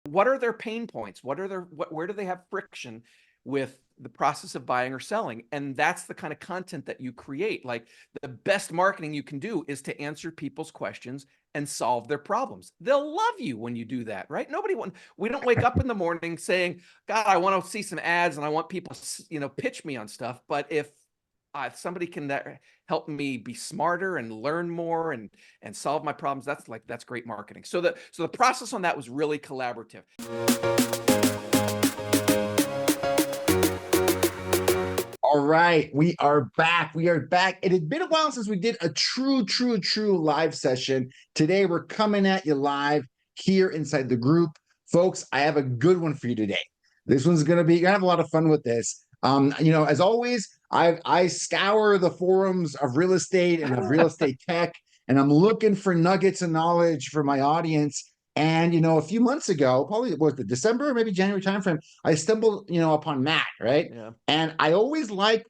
what are their pain points? Where do they have friction with the process of buying or selling? And that's the kind of content that you create. Like, the best marketing you can do is to answer people's questions and solve their problems. They'll love you when you do that, right? We don't wake up in the morning saying, God, I want to see some ads and I want people, pitch me on stuff. But if somebody can help me be smarter and learn more and solve my problems, that's great marketing. So the process on that was really collaborative. All right, we are back. We are back. It had been a while since we did a true live session. Today, we're coming at you live here inside the group. Folks, I have a good one for you today. This one's you're gonna have a lot of fun with this. As always, I scour the forums of real estate and of real estate tech, and I'm looking for nuggets of knowledge for my audience. And a few months ago, probably was the December, maybe January timeframe, I stumbled, upon Matt, right? Yeah. And I always like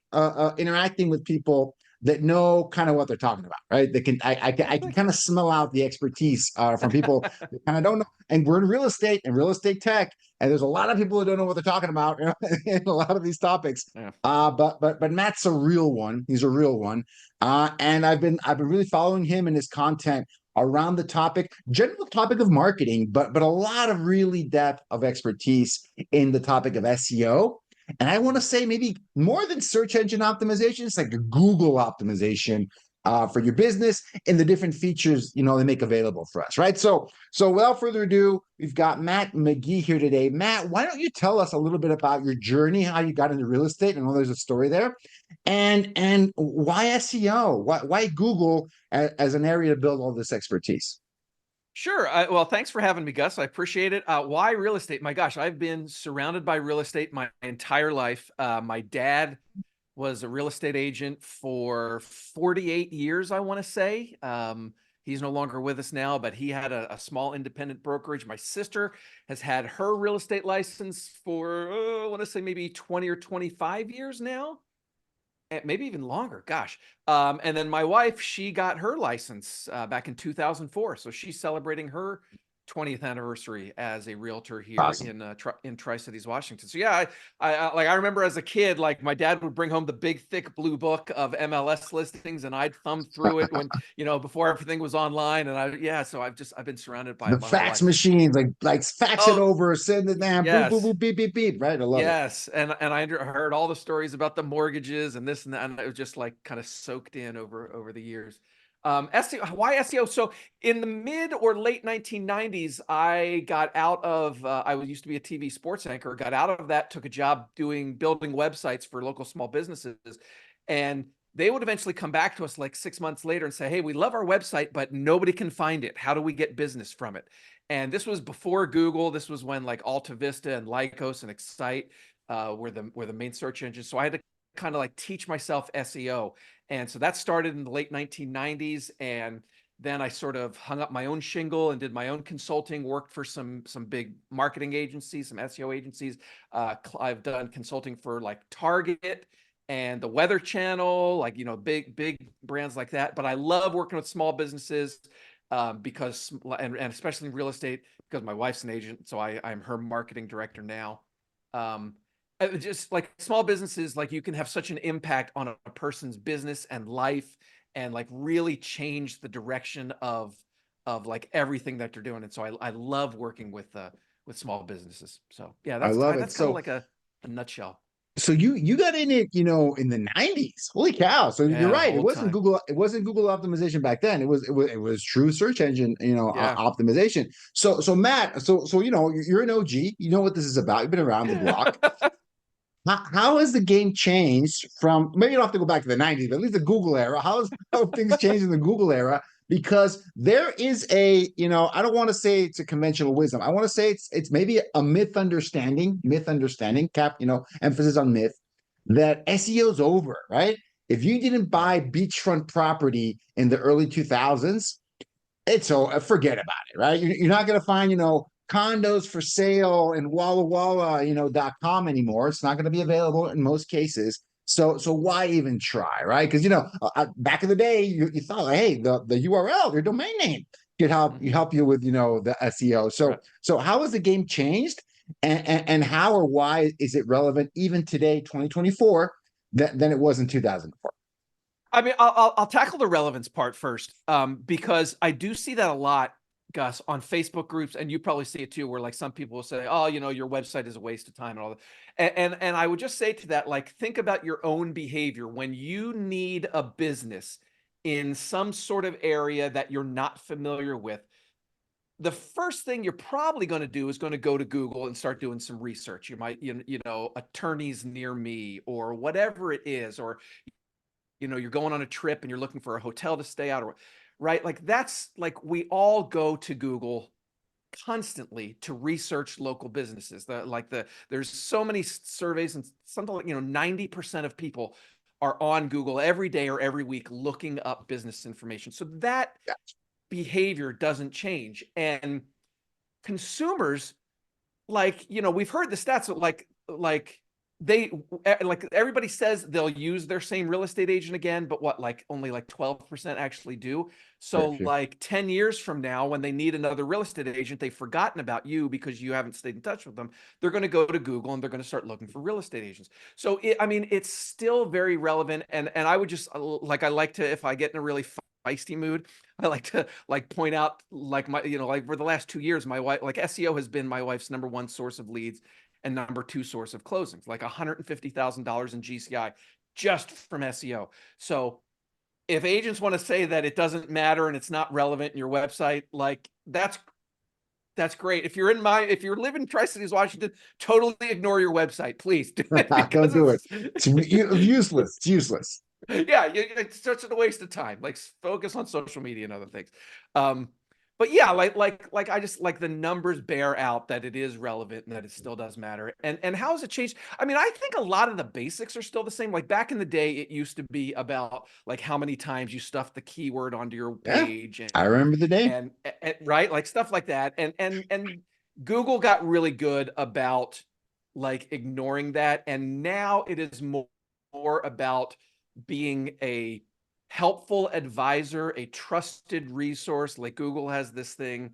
interacting with people that know kind of what they're talking about, right? I can kind of smell out the expertise from people that kind of don't know. And we're in real estate and real estate tech, and there's a lot of people who don't know what they're talking about in a lot of these topics. Yeah. But Matt's a real one. He's a real one, and I've been really following him and his content around the general topic of marketing, but a lot of really depth of expertise in the topic of SEO. And I want to say maybe more than search engine optimization, it's like a Google optimization for your business and the different features they make available for us, right? So without further ado, we've got Matt McGee here today. Matt, why don't you tell us a little bit about your journey, how you got into real estate? I know there's a story there, and why SEO? Why Google as an area to build all this expertise? Sure. Well, thanks for having me, Gus. I appreciate it. Why real estate? My gosh, I've been surrounded by real estate my entire life. My dad was a real estate agent for 48 years, I want to say. He's no longer with us now, but he had a small independent brokerage. My sister has had her real estate license for, I want to say maybe 20 or 25 years now. Maybe even longer, gosh. And then my wife, she got her license back in 2004. So she's celebrating her 20th anniversary as a realtor here Awesome. in Tri-Cities, Washington. So yeah, I remember as a kid, like my dad would bring home the big thick blue book of MLS listings, and I'd thumb through it when before everything was online. And so I've been surrounded by The it my whole fax life. machines, like fax it Oh, over, send it down, boop, boop, yes. boop, beep, beep, beep. Right. I love it. Yes, and I heard all the stories about the mortgages and this and that, and it was just like kind of soaked in over the years. SEO, why SEO? So in the mid or late 1990s, I got out of I used to be a TV sports anchor, got out of that, took a job building websites for local small businesses, and they would eventually come back to us like 6 months later and say, "Hey, we love our website, but nobody can find it. How do we get business from it?" And this was before Google. This was when like Alta Vista and Lycos and Excite were the main search engines. So I had to kind of like teach myself SEO. And so that started in the late 1990s. And then I sort of hung up my own shingle and did my own consulting, worked for some big marketing agencies, some SEO agencies. I've done consulting for like Target and the Weather Channel, like, big brands like that. But I love working with small businesses because, and especially in real estate, because my wife's an agent. So I'm her marketing director now. Just like small businesses, like you can have such an impact on a person's business and life and like really change the direction of like everything that they're doing. And so I love working with small businesses. So yeah, I that's love it. that's kind of like a nutshell. So you got in it, in the 90s. Holy cow. So you're Yeah, right. old time. It wasn't Google optimization back then. It was true search engine, Yeah. optimization. So Matt, you're an OG. You know what this is about. You've been around the block. How has the game changed from, maybe you don't have to go back to the 90s, but at least the Google era? How have things changed in the Google era? Because there is I don't want to say it's a conventional wisdom. I want to say it's maybe a myth understanding, emphasis on myth, that SEO's over, right? If you didn't Yeah. buy beachfront property in the early 2000s, forget about it, right? You're not going to find, condos for sale in Walla Walla, .com anymore. It's not going to be available in most cases. So why even try, right? Because back in the day, you thought, hey, the URL, your domain name, could help Mhm. help you with, the SEO. So Right. so how has the game changed, and how or why is it relevant even today, 2024, than it was in 2004? I mean, I'll tackle the relevance part first, because I do see that a lot, Gus, on Facebook groups, and you probably see it too, where like some people will say, "Oh, your website is a waste of time," and all that. And I would just say to that, like, think about your own behavior when you need a business in some sort of area that you're not familiar with. The first thing you're probably going to do is going to go to Google and start doing some research. You might, attorneys near me or whatever it is, or you're going on a trip and you're looking for a hotel to stay out, or right, like that's like we all go to Google constantly to research local businesses. There's so many surveys, and something like 90% of people are on Google every day or every week looking up business information. So that behavior doesn't change. And consumers, like, we've heard the stats that they like everybody says they'll use their same real estate agent again, but what, like only like 12% actually do. Very So few. like 10 years from now, when they need another real estate agent, they've forgotten about you because you haven't stayed in touch with them. They're going to go to Google and they're going to start looking for real estate agents. So I mean, it's still very relevant. And I would just like, I like to, if I get in a really feisty mood, I like to like point out like like for the last 2 years, my wife, like SEO has been my wife's number one source of leads and number two source of closings, like $150,000 in GCI just from SEO. So if agents want to say that it doesn't matter and it's not relevant in your website, like that's great. If you live in Tri-Cities, Washington, totally ignore your website, please do it, Don't because do it. it's It's useless. It's useless. yeah, it's such a waste of time. Like focus on social media and other things. But yeah, like I just like the numbers bear out that it is relevant and that it still does matter. And how has it changed? I mean, I think a lot of the basics are still the same. Like back in the day, it used to be about like how many times you stuff the keyword onto your Yeah, page I remember the day. and right, like stuff like that. And Google got really good about like ignoring that. And now it is more about being a helpful advisor, a trusted resource. Like Google has this thing,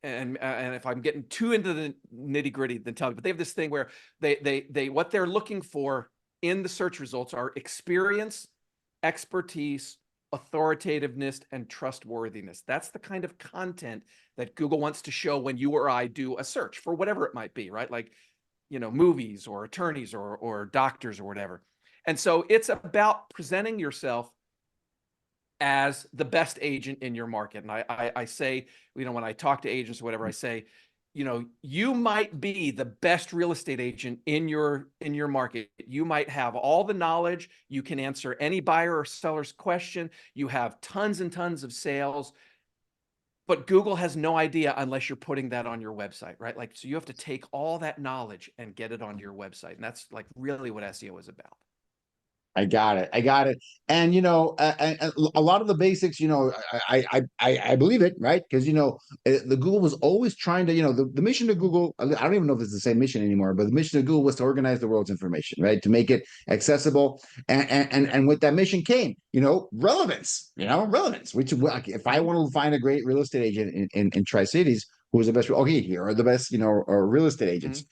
and if I'm getting too into the nitty gritty, then tell me. But they have this thing where they what they're looking for in the search results are experience, expertise, authoritativeness, and trustworthiness. That's the kind of content that Google wants to show when you or I do a search for whatever it might be, right? Like movies or attorneys or doctors or whatever. And so it's about presenting yourself as the best agent in your market. And I say, when I talk to agents or whatever, I say, you might be the best real estate agent in your market. You might have all the knowledge. You can answer any buyer or seller's question. You have tons and tons of sales. But Google has no idea unless you're putting that on your website, right? Like, so you have to take all that knowledge and get it onto your website. And that's like really what SEO is about. I got it. I got it. And a lot of the basics, I believe it, right? Because the Google was always trying to, the mission of Google. I don't even know if it's the same mission anymore, but the mission of Google was to organize the world's information, right? To make it accessible, and with that mission came, relevance. Relevance. Which, like, if I want to find a great real estate agent in Tri Cities, who's the best? Okay, here are the best, real estate agents. Mm-hmm.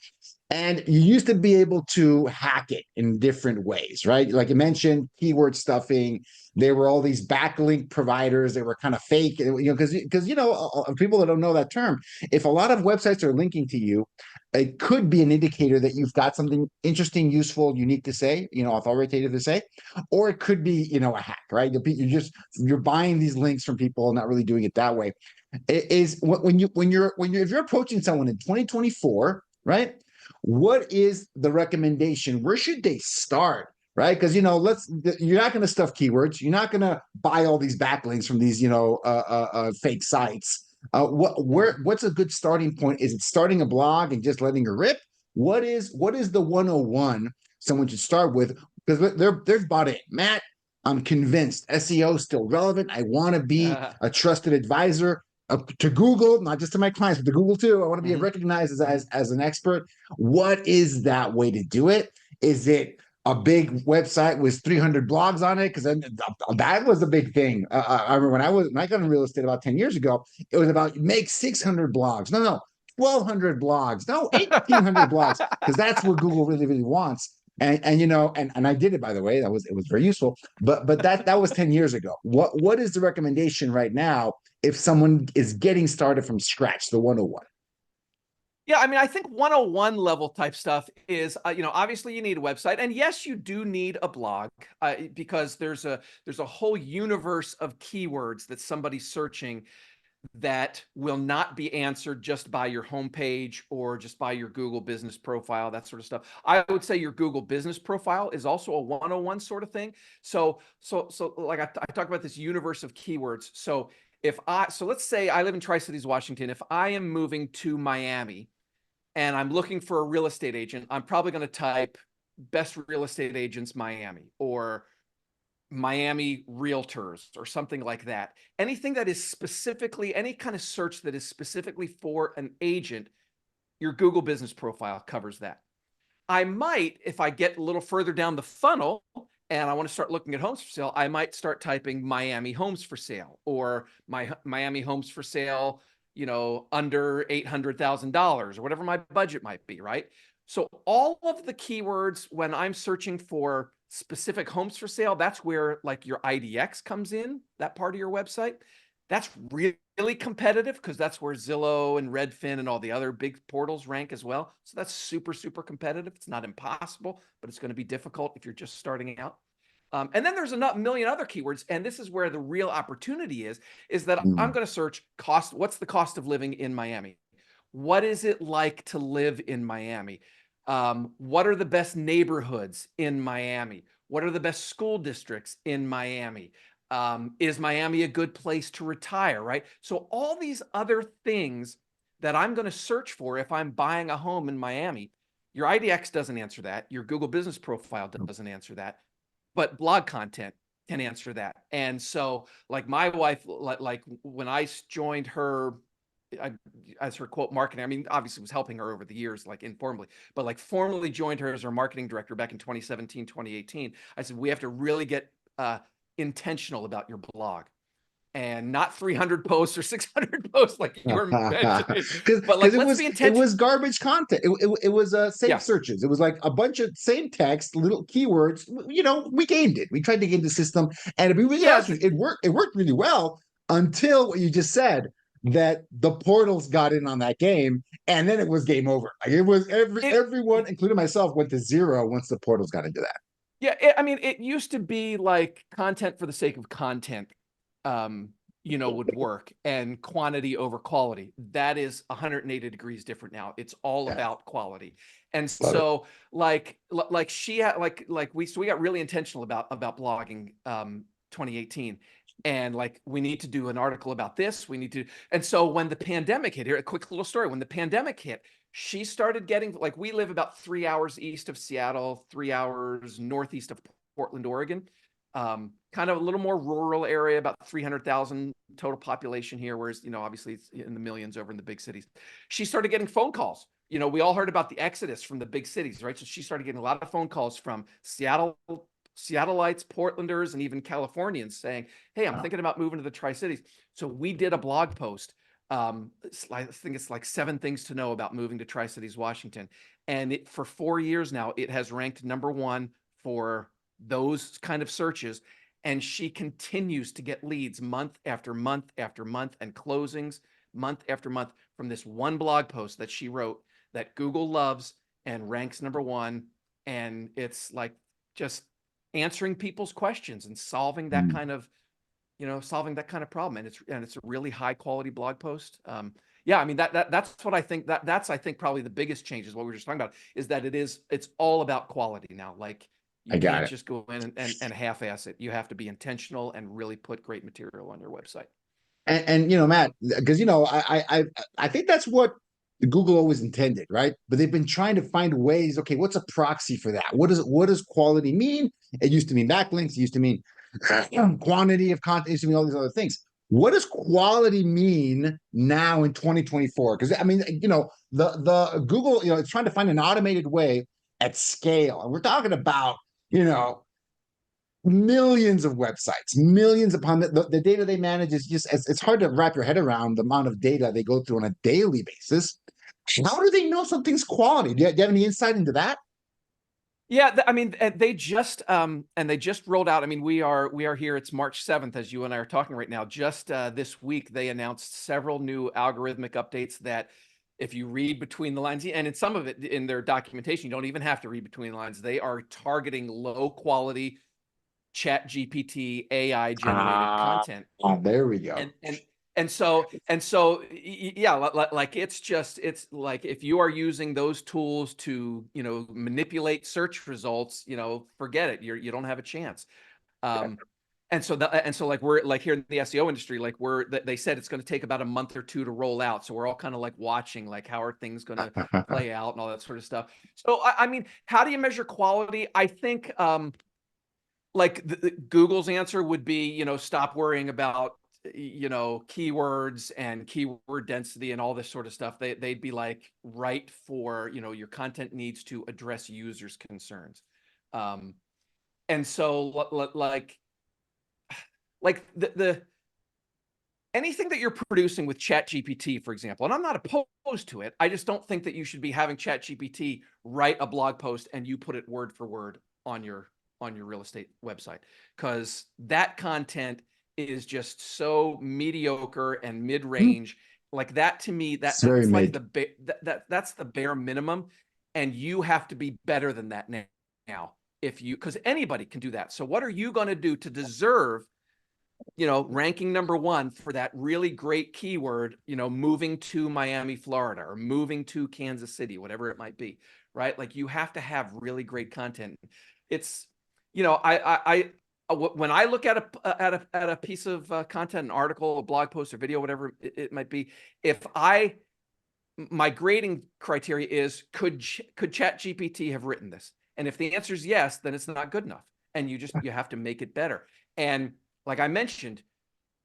And you used to be able to hack it in different ways, right? Like you mentioned, keyword stuffing. There were all these backlink providers that were kind of fake, because people that don't know that term, if a lot of websites are linking to you, it could be an indicator that you've got something interesting, useful, unique to say, authoritative to say, or it could be, a hack, right? You're buying these links from people, not really doing it that way. It is if you're approaching someone in 2024, right? What is the recommendation? Where should they start? Right? Because you're not going to stuff keywords. You're not going to buy all these backlinks from these fake sites. What's a good starting point? Is it starting a blog and just letting her rip? What is the 101 someone should start with? Because they've bought it. Matt, I'm convinced SEO is still relevant. I want to be a trusted advisor to Google, not just to my clients, but to Google too. I want to be Mm-hmm. recognized as an expert. What is that way to do it? Is it a big website with 300 blogs on it, because then that was a big thing. I remember when I got in real estate about 10 years ago, it was about make 600 blogs. No, 1,200 blogs. No, 1,800 blogs, because that's what Google really, really wants. And you know, and I did it, by the way. It was very useful. But that was 10 years ago. What is the recommendation right now if someone is getting started from scratch, the 101? Yeah, I mean, I think 101 level type stuff is, obviously you need a website, and yes, you do need a blog, because there's a whole universe of keywords that somebody's searching that will not be answered just by your homepage or just by your Google business profile, that sort of stuff. I would say your Google business profile is also a 101 sort of thing. So like I talk about this universe of keywords. So let's say I live in Tri-Cities, Washington. If I am moving to Miami and I'm looking for a real estate agent, I'm probably going to type best real estate agents Miami, or Miami realtors, or something like that. Anything that is specifically, any kind of search that is specifically for an agent, your Google business profile covers that. I might, if I get a little further down the funnel and I want to start looking at homes for sale, I might start typing Miami homes for sale, or Miami homes for sale, under $800,000, or whatever my budget might be, right? So all of the keywords, when I'm searching for specific homes for sale, that's where like your IDX comes in, that part of your website. That's really competitive, because that's where Zillow and Redfin and all the other big portals rank as well. So that's super, super competitive. It's not impossible, but it's going to be difficult if you're just starting out. And then there's a million other keywords. And this is where the real opportunity is that I'm going to search cost. What's the cost of living in Miami? What is it like to live in Miami? What are the best neighborhoods in Miami? What are the best school districts in Miami? Is Miami a good place to retire, right? So all these other things that I'm going to search for if I'm buying a home in Miami, your IDX doesn't answer that. Your Google business profile doesn't answer that, but blog content can answer that. And so like my wife, like when I joined her, as her quote marketing, I mean, obviously was helping her over the years, like informally, but like formally joined her as her marketing director back in 2017, 2018. I said, we have to really get intentional about your blog, and not 300 posts or 600 posts like you were mentioning, but like, let's be it intentional. was garbage content. It was safe searches. It was like a bunch of same text, little keywords. You know, we gamed it. We tried to game the system, and to be really honest with you, it worked really well until what you just said, that the portals got in on that game, and then it was game over. Like it was everyone, including myself, went to zero once the portals got into that. Yeah, I mean, it used to be like content for the sake of content, would work, and quantity over quality. That is 180 degrees different now. It's all about quality. And so like she had we got really intentional about blogging 2018. And like, we need to do an article about this. And so when the pandemic hit, here, a quick little story, when the pandemic hit, she started getting, like, we live about 3 hours east of Seattle, 3 hours northeast of Portland, Oregon. Kind of a little more rural area, about 300,000 total population here, whereas, obviously it's in the millions over in the big cities. She started getting phone calls. We all heard about the exodus from the big cities, right? So she started getting a lot of phone calls from Seattleites, Portlanders, and even Californians saying, hey, I'm thinking about moving to the Tri-Cities. So we did a blog post. I think it's like 7 things to know about moving to Tri-Cities, Washington. And for 4 years now, it has ranked #1 for those kind of searches. And she continues to get leads month after month after month, and closings month after month, from this one blog post that she wrote that Google loves and ranks #1. And it's like just answering people's questions and solving that kind of problem. And it's a really high quality blog post. Yeah, I mean, that's what I think, that's I think probably the biggest change is what we were just talking about, is that it's all about quality now. Like, you can't just go in and half-ass it. You have to be intentional and really put great material on your website. And Matt, because I think that's what Google always intended, right? But they've been trying to find ways. Okay, what's a proxy for that? What does quality mean? It used to mean backlinks. It used to mean quantity of content. It used to mean all these other things. What does quality mean now in 2024? Because I mean, the Google, it's trying to find an automated way at scale, and we're talking about you know, millions of websites, millions upon the data they manage is just, it's hard to wrap your head around the amount of data they go through on a daily basis. How do they know something's quality? Do you have any insight into that? Yeah, I mean, they just and they just rolled out. I mean, we are here. It's March 7th, as you and I are talking right now. Just this week, they announced several new algorithmic updates that, if you read between the lines, and in some of it in their documentation, you don't even have to read between the lines. They are targeting low quality Chat GPT AI generated Ah, content. there we go. And so yeah, like it's like, if you are using those tools to, manipulate search results, forget it. You don't have a chance. um and so like, we're like, here in the SEO industry, like, they said it's going to take about a month or two to roll out, so we're all kind of like watching, like, how are things going to play out and all that sort of stuff. So I mean, how do you measure quality? I think like, Google's answer would be, stop worrying about, keywords and keyword density and all this sort of stuff. They'd be like, write for, your content needs to address users' concerns. And so like the anything that you're producing with ChatGPT, for example, and I'm not opposed to it. I just don't think that you should be having ChatGPT write a blog post and you put it word for word on your real estate website, because that content is just so mediocre and mid-range. Like, that, to me, It's very that's like mid. that's the bare minimum, and you have to be better than that now, because anybody can do that. So what are you going to do to deserve, ranking number one for that really great keyword, moving to Miami, Florida, or moving to Kansas City, whatever it might be, right? Like, you have to have really great content. It's, when I look at a piece of content, an article, a blog post, or video, whatever it might be, my grading criteria is, could ChatGPT have written this? And if the answer is yes, then it's not good enough, and you have to make it better. And like I mentioned,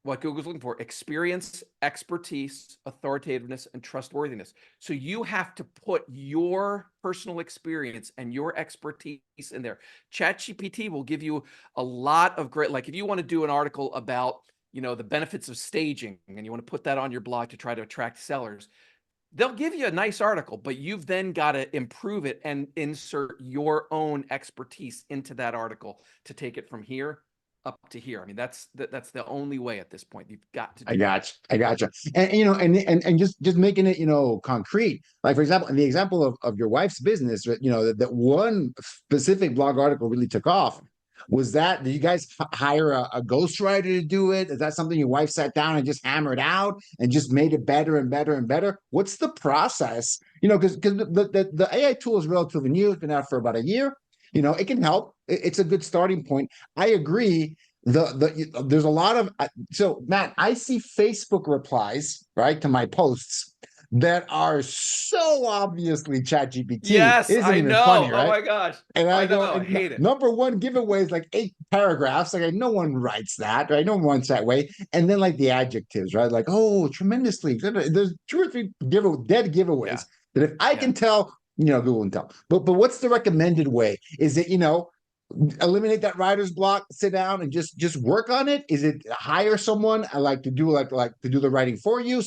what Google's looking for: experience, expertise, authoritativeness, and trustworthiness. So you have to put your personal experience and your expertise in there. ChatGPT will give you a lot of great, like, if you want to do an article about, the benefits of staging, and you want to put that on your blog to try to attract sellers, they'll give you a nice article, but you've then got to improve it and insert your own expertise into that article to take it from here up to here. I mean, that's the only way at this point. You've got to I do that. got you. I got you. And and just making it, concrete. Like, for example, in the example of your wife's business, that one specific blog article really took off. Was that, did you guys hire a ghostwriter to do it? Is that something your wife sat down and just hammered out and just made it better and better and better? What's the process? Because the AI tool is relatively new. It's been out for about a year. It can help. It's a good starting point. I agree. There's a lot of, so Matt, I see Facebook replies, right, to my posts that are so obviously ChatGPT. It Yes, isn't I even funny, know. Oh right? my gosh. And I I know. go, I and hate it. number one giveaway is like 8 paragraphs. Like, no one writes that, right? No one wants that way. And then, like, the adjectives, right? Like, oh, tremendously. There's 2 or 3 dead giveaways Yeah. that if I Yeah. can tell, Google can tell. But what's the recommended way? Is it, eliminate that writer's block, sit down and just work on it? Is it hire someone like to do to do the writing for you?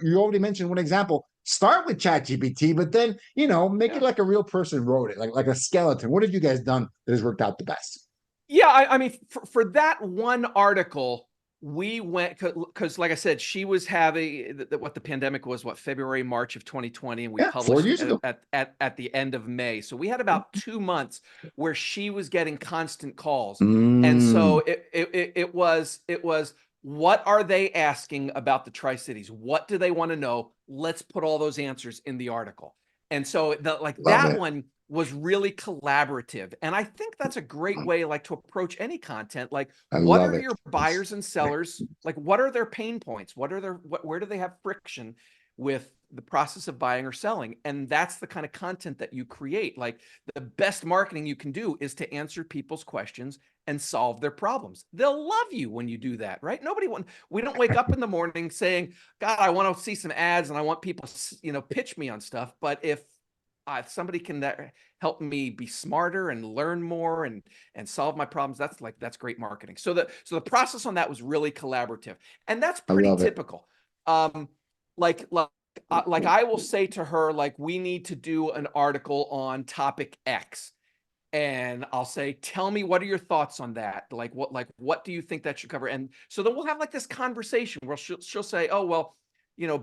You already mentioned one example. Start with ChatGPT, but then make it Yeah. like a real person wrote it, like a skeleton. What have you guys done that has worked out the best? Yeah, I mean, for that one article, we went, because, like I said, she was having what the pandemic was, what, February, March of 2020, and we Yeah, 4 published years ago. at the end of May. So we had about 2 months where she was getting constant calls, and Mm, so it was what are they asking about the Tri-Cities? What do they want to know? Let's put all those answers in the article. And so love that it. one was really collaborative. And I think that's a great way, like, to approach any content. Like, I what love are it. your buyers and sellers? Like, what are their pain points? Where do they have friction with the process of buying or selling? And that's the kind of content that you create. Like, the best marketing you can do is to answer people's questions and solve their problems. They'll love you when you do that, right? We don't wake up in the morning saying, God, I want to see some ads and I want people, pitch me on stuff. But if somebody can help me be smarter and learn more and solve my problems, that's great marketing. So the process on that was really collaborative, and that's I pretty love it. typical. Um, like I will say to her, like, we need to do an article on topic X. And I'll say, tell me, what are your thoughts on that? What do you think that should cover? And so then we'll have like this conversation where she'll say, oh, well,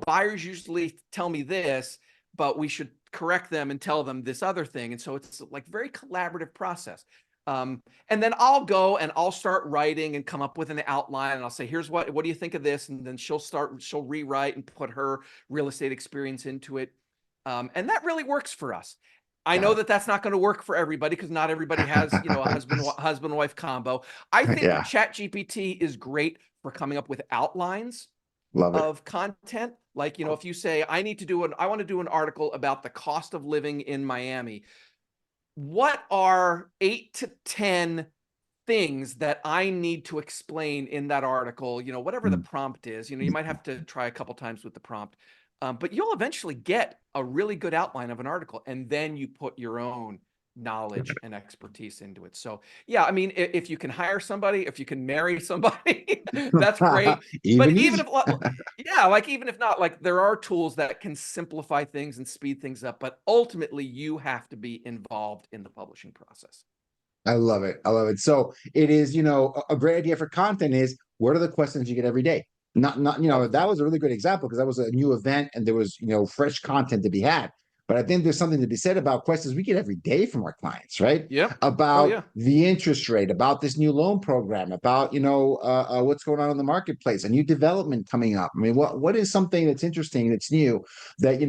buyers usually tell me this, but we should correct them and tell them this other thing. And so it's like very collaborative process. And then I'll go and I'll start writing and come up with an outline, and I'll say, here's what do you think of this? And then she'll rewrite and put her real estate experience into it. And that really works for us. I know that that's not going to work for everybody, because not everybody has, a husband wife combo. I think Yeah, ChatGPT is great for coming up with outlines love it. of content. Like, if you say, I want to do an article about the cost of living in Miami. What are 8 to 10 things that I need to explain in that article, whatever the Mm. prompt is, you might have to try a couple times with the prompt, but you'll eventually get a really good outline of an article, and then you put your own knowledge and expertise into it. So yeah, I mean, if you can hire somebody, if you can marry somebody, that's great. But Even even easier. if, yeah, like even if not, like there are tools that can simplify things and speed things up, but ultimately you have to be involved in the publishing process. I love it. I love it. So it is, a great idea for content is, what are the questions you get every day? Not, Oh, that was a really good example, because that was a new event and there was, fresh content to be had. But I think there's something to be said about questions we get every day from our clients, right? yep. Oh About yeah. the interest rate, about this new loan program, about, what's going on in the marketplace, a new development coming up. I mean, what is something that's interesting, that's new, that,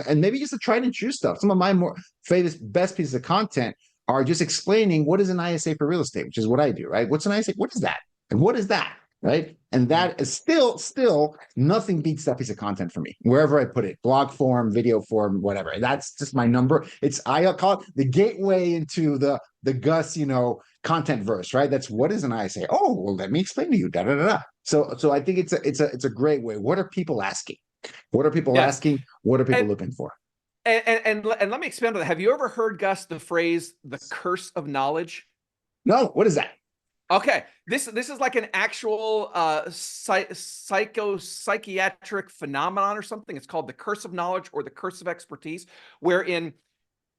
and maybe just the tried and true stuff. Some of my more favorite, best pieces of content are just explaining what is an ISA for real estate, which is what I do, right? What's an ISA? What is that? And what is that? Right. And Mhm. that is still nothing beats that piece of content for me, wherever I put it, blog form, video form, whatever. That's just my number. I call it the gateway into the Gus, content verse, right? That's, what is an ISA? Oh, well, let me explain to you. Da da da da. So I think it's a great way. What are people asking? What are people Yes. asking? What are people And, looking for? and let me expand on that. Have you ever heard, Gus, the phrase "the curse of knowledge"? No, what is that? Okay, this is like an actual psychiatric phenomenon or something. It's called the curse of knowledge or the curse of expertise, wherein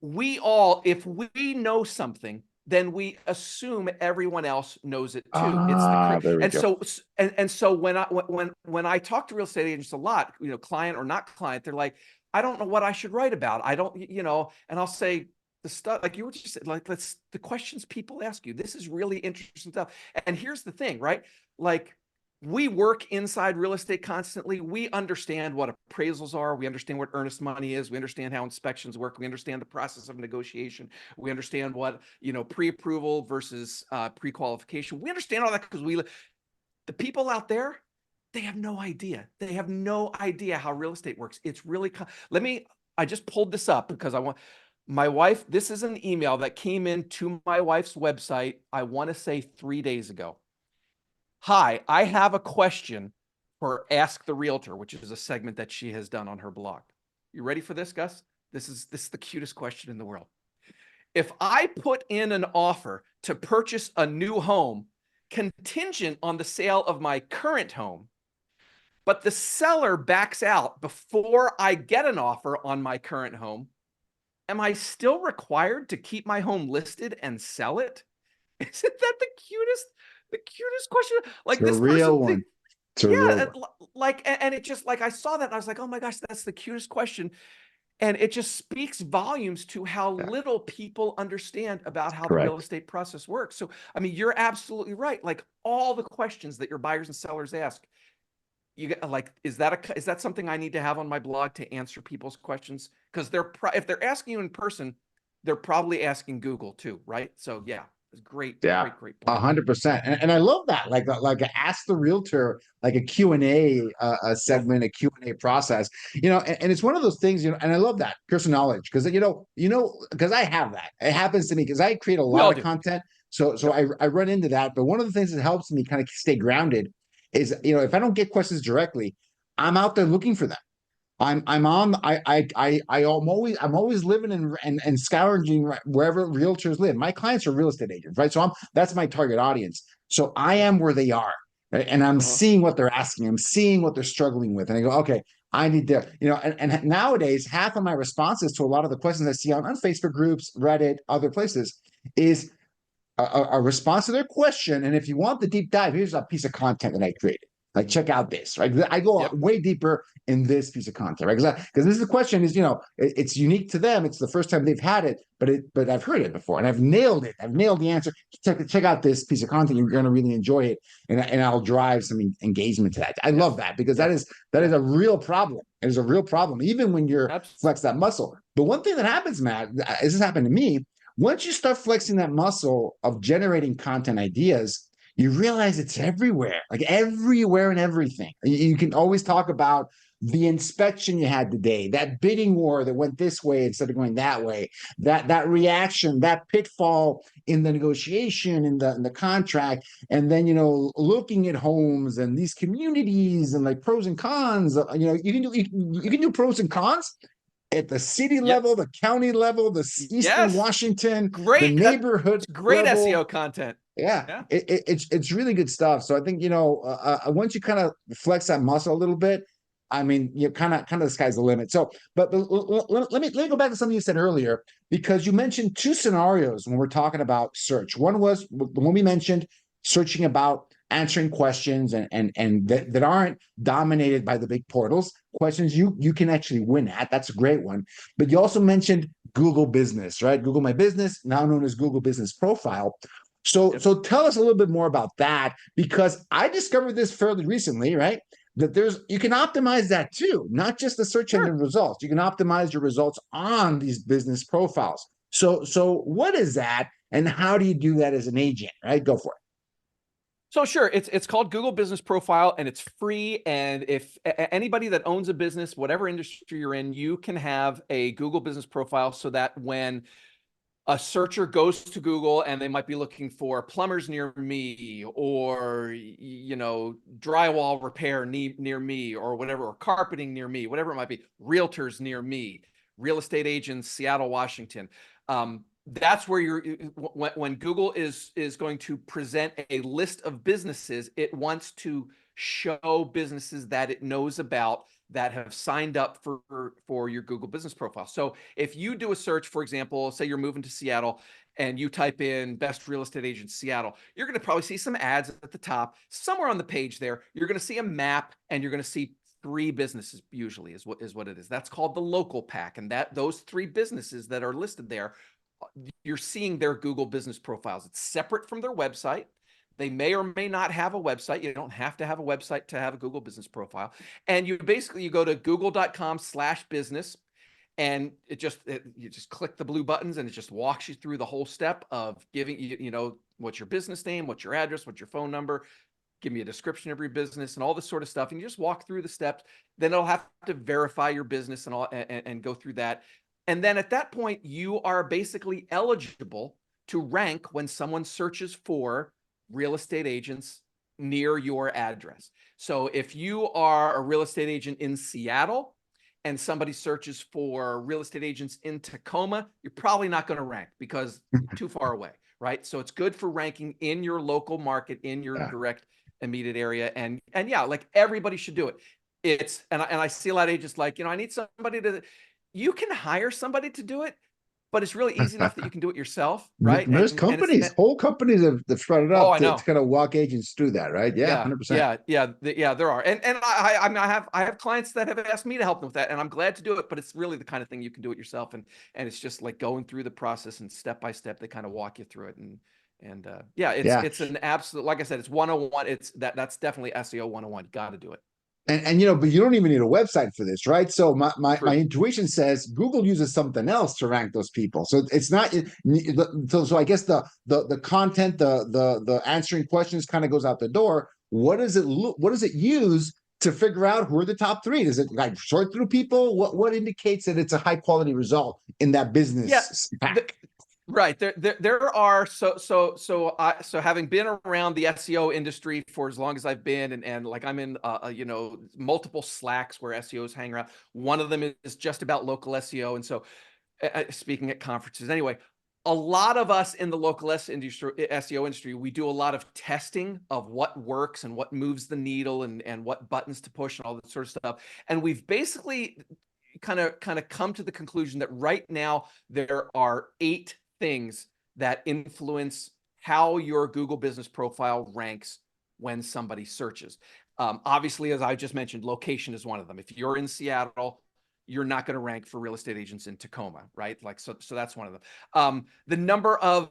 if we know something, then we assume everyone else knows it too. It's Ah, there we and go. so and so when I talk to real estate agents a lot, client or not client, they're like, I don't know what I should write about. I don't, and I'll say, the stuff like you were just saying, like, the questions people ask you. This is really interesting stuff. And here's the thing, right? Like, we work inside real estate constantly. We understand what appraisals are. We understand what earnest money is. We understand how inspections work. We understand the process of negotiation. We understand what, pre-approval versus pre-qualification. We understand all that because the people out there, they have no idea. They have no idea how real estate works. It's really, I just pulled this up because I want my wife. This is an email that came in to my wife's website, I want to say 3 days ago. Hi, I have a question for Ask the Realtor, which is a segment that she has done on her blog. You ready for this, Gus? This is the cutest question in the world. If I put in an offer to purchase a new home contingent on the sale of my current home, but the seller backs out before I get an offer on my current home, am I still required to keep my home listed and sell it? Isn't that the cutest question? It's Like, a this person real one. think, It's a real yeah, one. like, and it just, like, I saw that and I was like, oh my gosh, that's the cutest question. And it just speaks volumes to how Yeah, little people understand about how the real correct. estate process works. So, I mean, you're absolutely right. Like, all the questions that your buyers and sellers ask, you get, like, is that something I need to have on my blog to answer people's questions? Because if they're asking you in person, they're probably asking Google too, right? So yeah, it's great, Yeah, great point. 100%. And I love that. Like ask the realtor, like a Q&A a Yeah, segment, a Q&A process. And it's one of those things, and I love that person knowledge, because because I have that. It happens to me because I create a we lot all of do. content. So Yep. I run into that. But one of the things that helps me kind of stay grounded is, if I don't get questions directly, I'm out there looking for them. I'm always living and scouring wherever realtors live. My clients are real estate agents, right? So that's my target audience. So I Yep. am where they are, right? And I'm Uh-huh. seeing what they're asking. I'm seeing what they're struggling with, and I go, okay, I need to, and nowadays half of my responses to a lot of the questions I see on Facebook groups, Reddit, other places is a response to their question. And if you want the deep dive, here's a piece of content that I created. Like, check out this, right? I go Yep. way deeper in this piece of content, right? Because this is the question is, it's unique to them. It's the first time they've had it, but I've heard it before and I've nailed it. I've nailed the answer. Check out this piece of content. You're going to really enjoy it, and I'll drive some engagement to that. I love Yes. that because that Yeah. is Yeah. a real problem. It is a real problem, even when you're Absolutely. flex that muscle. But one thing that happens, Matt, this has happened to me. Once you start flexing that muscle of generating content ideas, you realize it's everywhere, like everywhere and everything. You can always talk about the inspection you had today, that bidding war that went this way instead of going that way, that reaction, that pitfall in the negotiation, in the contract, and then looking at homes and these communities and like pros and cons. You can do pros and cons at the city Yep. level, the county level, the Eastern Yes. Washington, the Great. That's neighborhood great SEO level. content. Yeah, Yeah. it's really good stuff. So I think once you kind of flex that muscle a little bit, I mean, you kind of the sky's the limit. So, but let me go back to something you said earlier because you mentioned two scenarios when we're talking about search. One was the one we mentioned, searching about answering questions and that aren't dominated by the big portals, questions you can actually win at. That's a great one. But you also mentioned Google Business, right? Google My Business, now known as Google Business Profile. So, Yep. so tell us a little bit more about that because I discovered this fairly recently, right? That you can optimize that too, not just the search Sure. engine results. You can optimize your results on these business profiles. So what is that, and how do you do that as an agent? Right, go for it. So sure, it's called Google Business Profile and it's free. And if anybody that owns a business, whatever industry you're in, you can have a Google Business Profile so that when a searcher goes to Google and they might be looking for plumbers near me or, drywall repair near me or whatever, or carpeting near me, whatever it might be, realtors near me, real estate agents, Seattle, Washington. That's where when Google is going to present a list of businesses, it wants to show businesses that it knows about that have signed up for your Google Business Profile. So if you do a search, for example, say you're moving to Seattle and you type in best real estate agents Seattle, you're going to probably see some ads at the top. Somewhere on the page there, you're going to see a map and you're going to see three businesses usually is what it is. That's called the local pack. And those three businesses that are listed there, you're seeing their Google Business Profiles. It's separate from their website. They may or may not have a website. You don't have to have a website to have a Google Business Profile. And you go to google.com/business and you just click the blue buttons and it just walks you through the whole step of giving you, what's your business name, what's your address, what's your phone number, give me a description of your business and all this sort of stuff. And you just walk through the steps. Then it'll have to verify your business and go through that. And then at that point, you are basically eligible to rank when someone searches for real estate agents near your address. So if you are a real estate agent in Seattle and somebody searches for real estate agents in Tacoma, you're probably not going to rank because you're too far away, right? So it's good for ranking in your local market, in your Yeah. direct immediate area. And yeah, like everybody should do it. And I see a lot of agents like, I need somebody you can hire somebody to do it, but it's really easy enough that you can do it yourself, right? There's companies, whole companies have spread it Oh, up I to know. kind of walk agents through that, right? Yeah, Yeah, 100%. yeah, there are. And I have clients that have asked me to help them with that, and I'm glad to do it, but it's really the kind of thing you can do it yourself. And it's just like going through the process and step by step, they kind of walk you through it. And yeah, Yeah. it's an absolute, like I said, it's 101. That's definitely SEO 101. You got to do it. And but you don't even need a website for this, right? So my True. intuition says Google uses something else to rank those people. So it's not so I guess the content, the answering questions kind of goes out the door. What does it use to figure out who are the top three? Does it like sort through people? What indicates that it's a high quality result in that Yeah. business The, pack? Right. There are so having been around the SEO industry for as long as I've been, and like I'm in you know, multiple Slacks where SEOs hang around. One of them is just about local SEO, and so speaking at conferences anyway, a lot of us in the local SEO industry, we do a lot of testing of what works and what moves the needle, and what buttons to push and all that sort of stuff. And we've basically kind of come to the conclusion that right now there are 8 things that influence how your Google Business Profile ranks when somebody searches. Obviously, as I just mentioned, location is one of them. If you're in Seattle, you're not going to rank for real estate agents in Tacoma, right? Like, so that's one of them. The number of,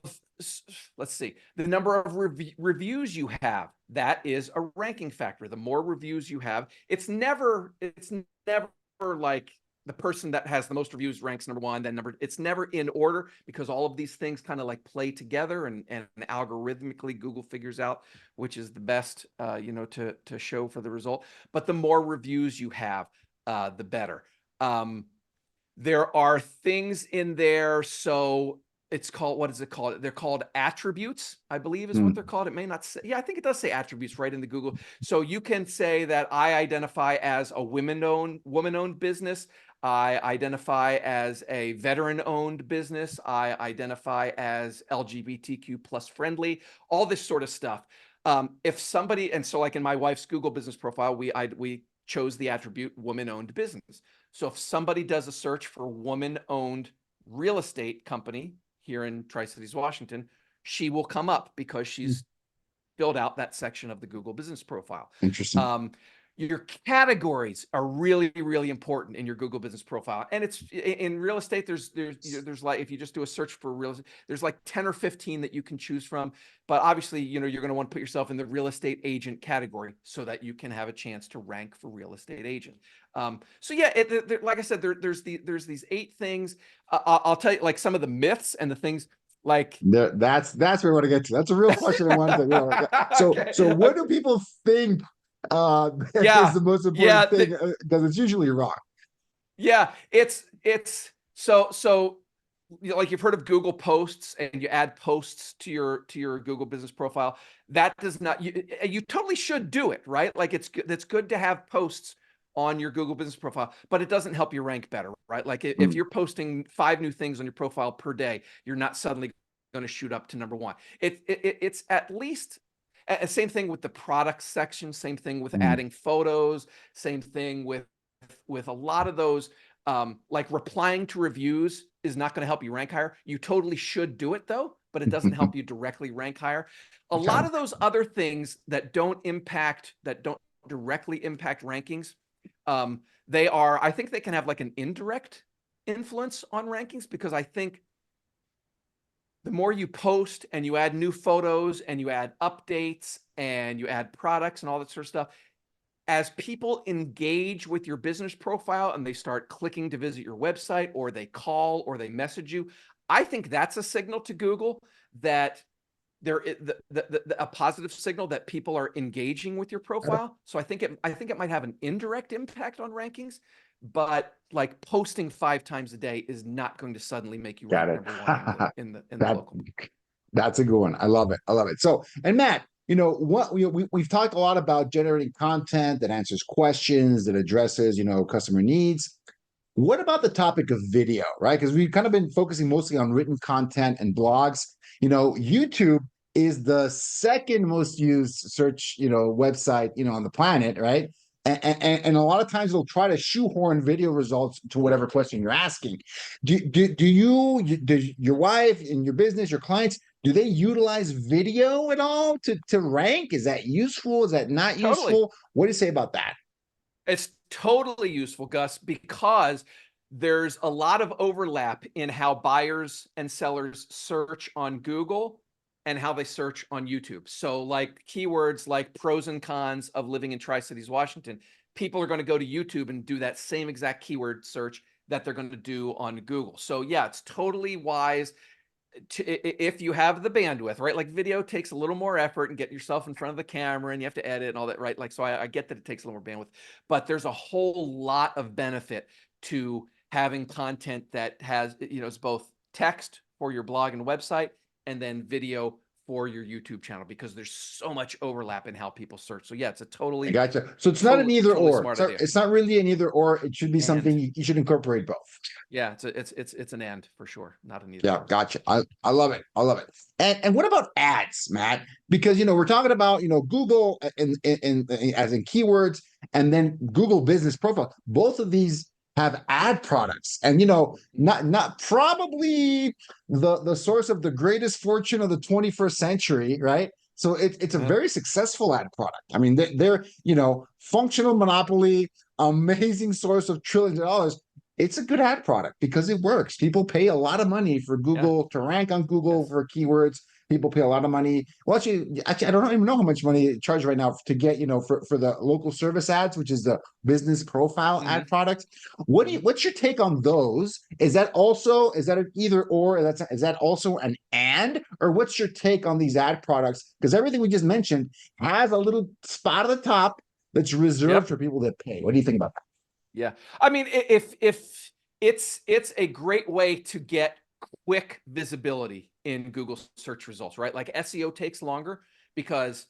let's see, the number of reviews you have, that is a ranking factor. The more reviews you have, it's never like the person that has the most reviews ranks number one, then number, it's never in order, because all of these things kind of like play together, and algorithmically Google figures out which is the best, you know, to show for the result. But the more reviews you have, the better. There are things in there. So it's called, what is it called? They're called attributes, I believe is what they're called. It may not say, yeah, I think it does say attributes right in the Google. So you can say that I identify as a woman-owned business. I identify as a veteran-owned business. I identify as LGBTQ plus friendly, all this sort of stuff. If somebody, and so like in my wife's Google business profile, we chose the attribute woman-owned business. So if somebody does a search for woman-owned real estate company here in Tri-Cities, Washington, she will come up because she's filled out that section of the Google business profile. Interesting. Your categories are really, really important in your Google business profile. And it's in real estate, there's like, if you just do a search for real estate, there's like 10 or 15 that you can choose from. But obviously, you know, you're going to want to put yourself in the real estate agent category so that you can have a chance to rank for real estate agent. So yeah, like I said, there's these 8 things. I'll tell you like some of the myths and the things like. That's where I want to get to. That's a real question I wanted to. You know, like, Okay. so what do people think is Yeah. the most important Yeah. thing? Because it's usually wrong. Yeah, it's so you know, like you've heard of Google Posts, and you add posts to your Google business profile. That does not, you totally should do it, right? Like it's good to have posts on your Google business profile, but it doesn't help you rank better, right? Like if Mm. you're posting 5 new things on your profile per day, you're not suddenly going to shoot up to number 1. It's at least same thing with the product section, same thing with Mm. adding photos, same thing with a lot of those, like replying to reviews is not going to help you rank higher. You totally should do it though, but it doesn't help you directly rank higher. A Okay. lot of those other things that don't directly impact rankings, I think they can have like an indirect influence on rankings, because I think the more you post and you add new photos and you add updates and you add products and all that sort of stuff, as people engage with your business profile and they start clicking to visit your website, or they call or they message you, I think that's a signal to Google that there is a positive signal that people are engaging with your profile. So I think it might have an indirect impact on rankings, but like posting 5 times a day is not going to suddenly make you Got rank it. number 1 in the That local. that's a good one. I love it. I love it. So, and Matt, you know what we've talked a lot about generating content that answers questions, that addresses, you know, customer needs. What about the topic of video, right? Because we've kind of been focusing mostly on written content and blogs. You know, YouTube is the second most used search, you know, website, you know, on the planet, right? And a lot of times they'll try to shoehorn video results to whatever question you're asking. Do your wife and your business, your clients, do they utilize video at all to rank? Is that useful? Is that not Totally. useful? What do you say about that? It's totally useful, Gus, because there's a lot of overlap in how buyers and sellers search on Google and how they search on YouTube. So like keywords like pros and cons of living in Tri-Cities, Washington, people are going to go to YouTube and do that same exact keyword search that they're going to do on Google. So yeah, it's totally wise if you have the bandwidth, right? Like video takes a little more effort and get yourself in front of the camera and you have to edit and all that, right? Like, so I get that it takes a little more bandwidth, but there's a whole lot of benefit to having content that has, you know, it's both text, for your blog and website, and then video for your YouTube channel, because there's so much overlap in how people search. So yeah, it's a I totally, gotcha. So it's not an either totally or. smart idea. It's not really an either or. It should be And something you should incorporate both. yeah, it's an and for sure, not an either Yeah, or. gotcha. I love it. I love it. And what about ads, Matt? Because we're talking about Google in as in keywords, and then Google Business Profile. Both of these have ad products, and not probably the source of the greatest fortune of the 21st century, right? So it's a very successful ad product. I mean, they're functional monopoly, amazing source of trillions of dollars. It's a good ad product because it works. People pay a lot of money for Google to rank on Google Yes. for keywords. People pay a lot of money. Well, actually, I don't even know how much money they charge right now to get, for the local service ads, which is the business profile ad product. What's your take on those? Is that an either or? Is that also an and? Or what's your take on these ad products? Because everything we just mentioned has a little spot at the top that's reserved for people that pay. What do you think about that? Yeah. I mean, if it's a great way to get quick visibility in Google search results, right? Like SEO takes longer because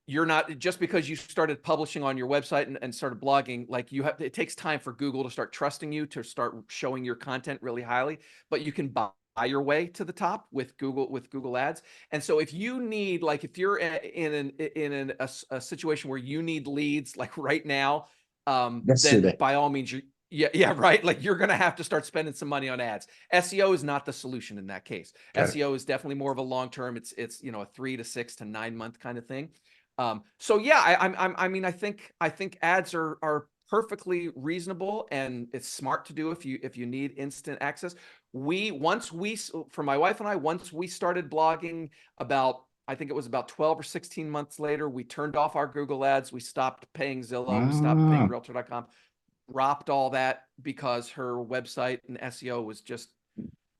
you're not, just because you started publishing on your website and started blogging, like it takes time for Google to start trusting you, to start showing your content really highly, but you can buy your way to the top with Google ads. And so if you need, like, if you're in a situation where you need leads like right now, then Yesterday. by all means, yeah, right. Like, you're going to have to start spending some money on ads. SEO is not the solution in that case. Got it. SEO is definitely more of a long-term. It's a 3 to 6 to 9 month kind of thing. So yeah, I mean, I think ads are perfectly reasonable, and it's smart to do if you need instant access. For my wife and I, once we started blogging, I think it was about 12 or 16 months later, we turned off our Google ads. We stopped paying Zillow. We stopped paying Ah, Realtor.com, dropped all that, because her website and SEO was just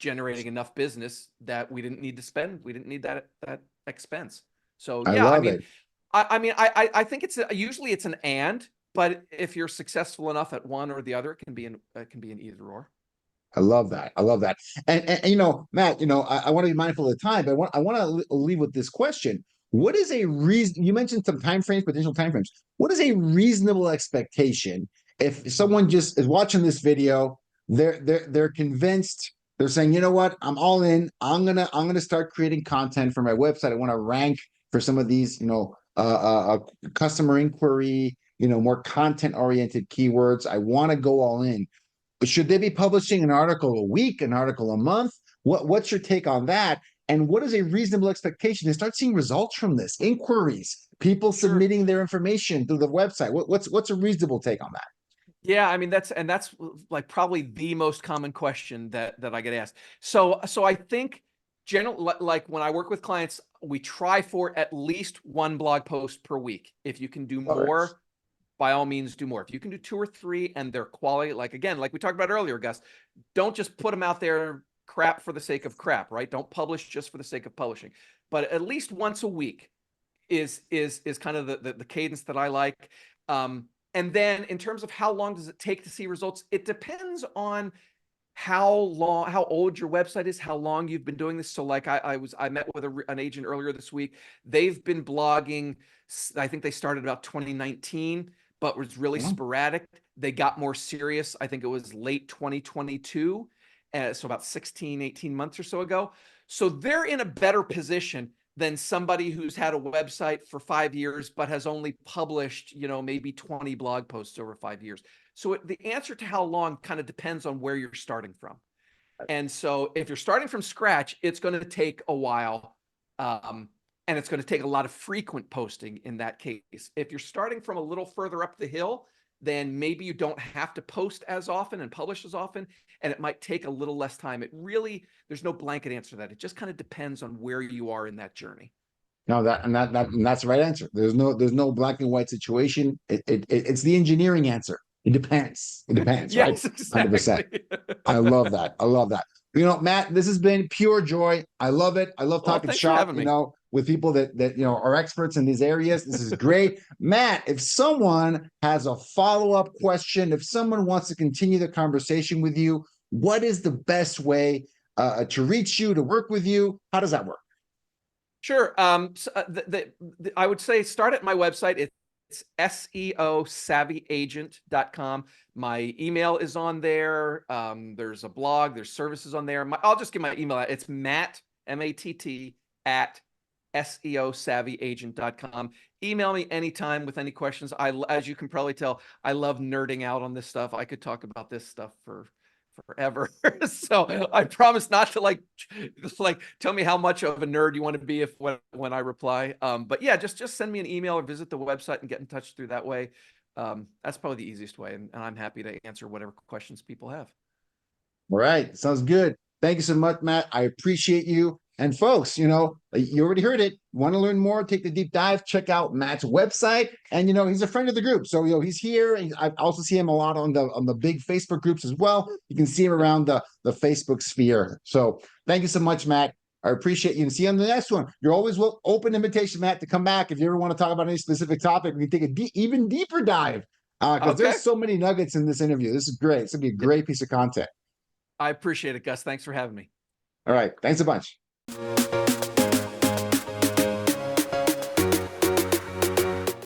generating enough business that we didn't need to spend. We didn't need that expense. So I yeah, I love mean, it. I think usually it's an and, but if you're successful enough at one or the other, it can be an either or. I love that. I love that. And Matt, I want to be mindful of the time, but I want to leave with this question. What is a reason? You mentioned some timeframes, potential timeframes. What is a reasonable expectation if someone just is watching this video, they're convinced, they're saying, you know what, I'm all in. I'm gonna start creating content for my website. I want to rank for some of these, customer inquiry, more content oriented keywords. I want to go all in. Should they be publishing an article a week, an article a month? What's your take on that? And what is a reasonable expectation to start seeing results from this? Inquiries, people Sure. submitting their information through the website. What's a reasonable take on that? Yeah, I mean, that's like probably the most common question that I get asked. So I think like when I work with clients, we try for at least one blog post per week. If you can do Love it. more, by all means, do more. If you can do 2 or 3 and they're quality, like, again, like we talked about earlier, Gus, don't just put them out there crap for the sake of crap, right? Don't publish just for the sake of publishing. But at least once a week is kind of the cadence that I like. And then in terms of how long does it take to see results, it depends on how old your website is, how long you've been doing this. So like I met with an agent earlier this week. They've been blogging, I think they started about 2019, but was really Yeah. sporadic. They got more serious, I think it was late 2022, so about 16, 18 months or so ago. So they're in a better position than somebody who's had a website for 5 years but has only published, maybe 20 blog posts over 5 years. So the answer to how long kind of depends on where you're starting from. And so if you're starting from scratch, it's going to take a while. And it's going to take a lot of frequent posting in that case. If you're starting from a little further up the hill, then maybe you don't have to post as often and publish as often, and it might take a little less time. There's no blanket answer to that. It just kind of depends on where you are in that journey. No, that's the right answer. There's no black and white situation. It's the engineering answer. It depends. It depends, right? Yes, 100%. exactly. I love that. I love that. Matt, this has been pure joy. I love it. I love Well, talking thanks for shop, having me. with people that are experts in these areas. This is great. Matt, if someone has a follow-up question, if someone wants to continue the conversation with you, what is the best way to reach you, to work with you? How does that work? Sure. I would say start at my website. It's SEOsavvyagent.com. My email is on there. There's a blog, there's services on there. I'll just give my email. It's Matt, M-A-T-T, at SEOsavvyagent.com. Email me anytime with any questions. As you can probably tell, I love nerding out on this stuff. I could talk about this stuff for forever. So I promise not to like tell me how much of a nerd you want to be when I reply. But yeah, just send me an email or visit the website and get in touch through that way. That's probably the easiest way, and I'm happy to answer whatever questions people have. All right. Sounds good. Thank you so much, Matt. I appreciate you. And folks, you already heard it. Want to learn more? Take the deep dive. Check out Matt's website. And he's a friend of the group, so he's here. I also see him a lot on the big Facebook groups as well. You can see him around the Facebook sphere. So thank you so much, Matt. I appreciate you, and see you on the next one. You're always open invitation, Matt, to come back if you ever want to talk about any specific topic. We can take a even deeper dive because there's so many nuggets in this interview. This is great. It's gonna be a great piece of content. I appreciate it, Gus. Thanks for having me. All right. Thanks a bunch.